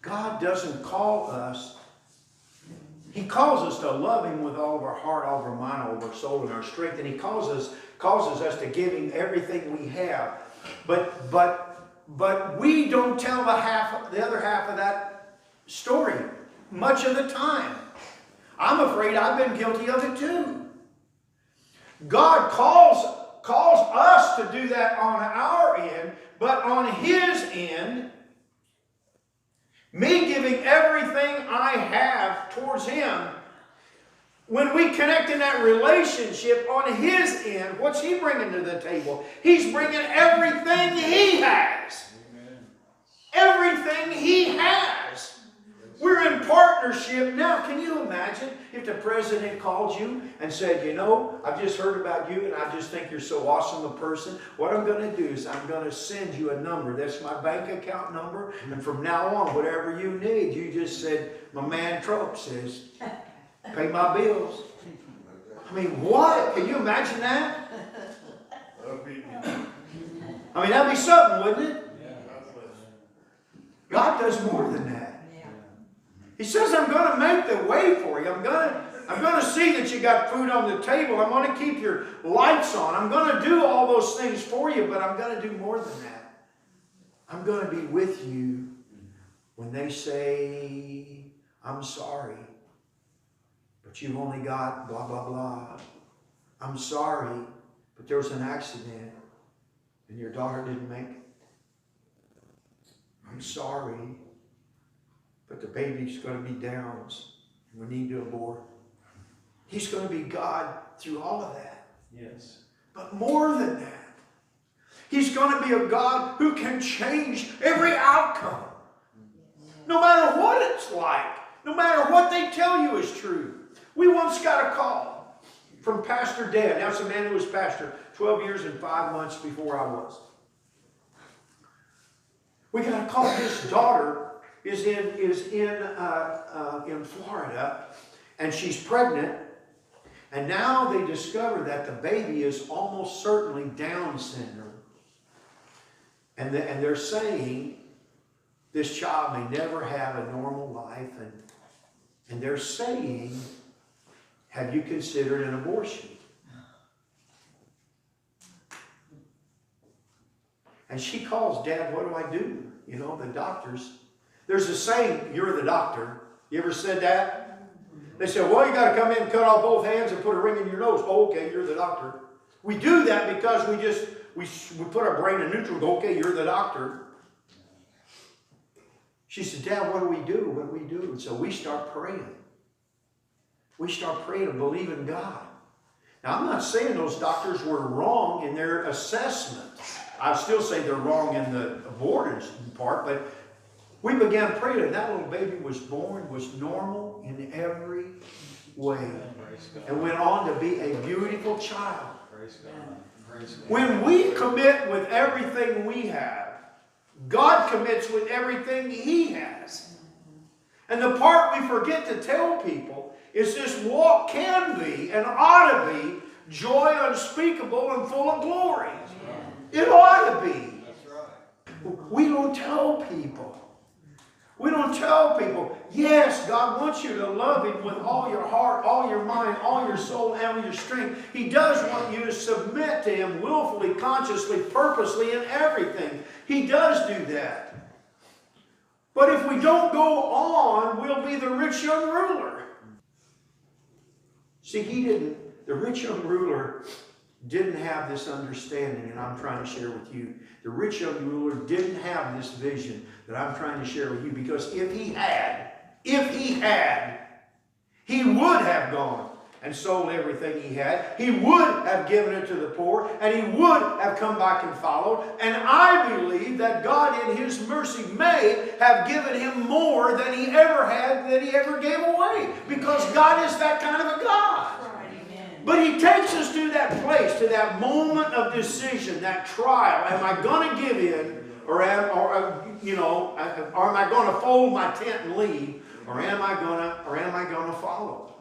God doesn't call us. He calls us to love Him with all of our heart, all of our mind, all of our soul, and our strength. And He causes us to give Him everything we have. But we don't tell the other half of that story much of the time. I'm afraid I've been guilty of it too. God calls us to do that on our end, but on His end, me giving everything I have towards Him, when we connect in that relationship on His end, what's He bringing to the table? He's bringing everything He has. Amen. Everything He has. We're in partnership now. Can you imagine if the president called you and said, you know, I've just heard about you and I just think you're so awesome a person. What I'm going to do is I'm going to send you a number. That's my bank account number. And from now on, whatever you need, you just said, my man Trump says, pay my bills. I mean, what? Can you imagine that? I mean, that'd be something, wouldn't it? God does more than that. He says, I'm going to make the way for you. I'm going to see that you got food on the table. I'm going to keep your lights on. I'm going to do all those things for you, but I'm going to do more than that. I'm going to be with you when they say, I'm sorry, but you've only got blah, blah, blah. I'm sorry, but there was an accident and your daughter didn't make it. I'm sorry, but the baby's going to be Downs. We need to abort. He's going to be God through all of that. Yes. But more than that, He's going to be a God who can change every outcome. No matter what it's like. No matter what they tell you is true. We once got a call from Pastor Dan. That's a man who was pastor 12 years and 5 months before I was. We got a call. His daughter is in Florida, and she's pregnant, and now they discover that the baby is almost certainly Down syndrome, and they're saying this child may never have a normal life, and they're saying, have you considered an abortion? And she calls, Dad, what do I do? You know, the doctors. There's a saying, you're the doctor. You ever said that? They said, well, you got to come in and cut off both hands and put a ring in your nose. Oh, okay, you're the doctor. We do that because we put our brain in neutral. Go, okay, you're the doctor. She said, Dad, what do we do? What do we do? And so we start praying. We start praying and believing God. Now, I'm not saying those doctors were wrong in their assessment. I still say they're wrong in the abortion part, but we began praying, and that little baby was born, was normal in every way, and went on to be a beautiful child. When we commit with everything we have, God commits with everything He has. And the part we forget to tell people is this walk can be and ought to be joy unspeakable and full of glory. It ought to be. We don't tell people. We don't tell people, yes, God wants you to love Him with all your heart, all your mind, all your soul, and all your strength. He does want you to submit to Him willfully, consciously, purposely, in everything. He does do that. But if we don't go on, we'll be the rich young ruler. See, the rich young ruler didn't have this understanding, and I'm trying to share with you. The rich young ruler didn't have this vision that I'm trying to share with you, because if he had, he would have gone and sold everything he had. He would have given it to the poor, and he would have come back and followed. And I believe that God in His mercy may have given him more than he ever had, that he ever gave away, because God is that kind of a God. But He takes us to that place, to that moment of decision, that trial. Am I going to give in, or am I going to fold my tent and leave, or am I going to follow?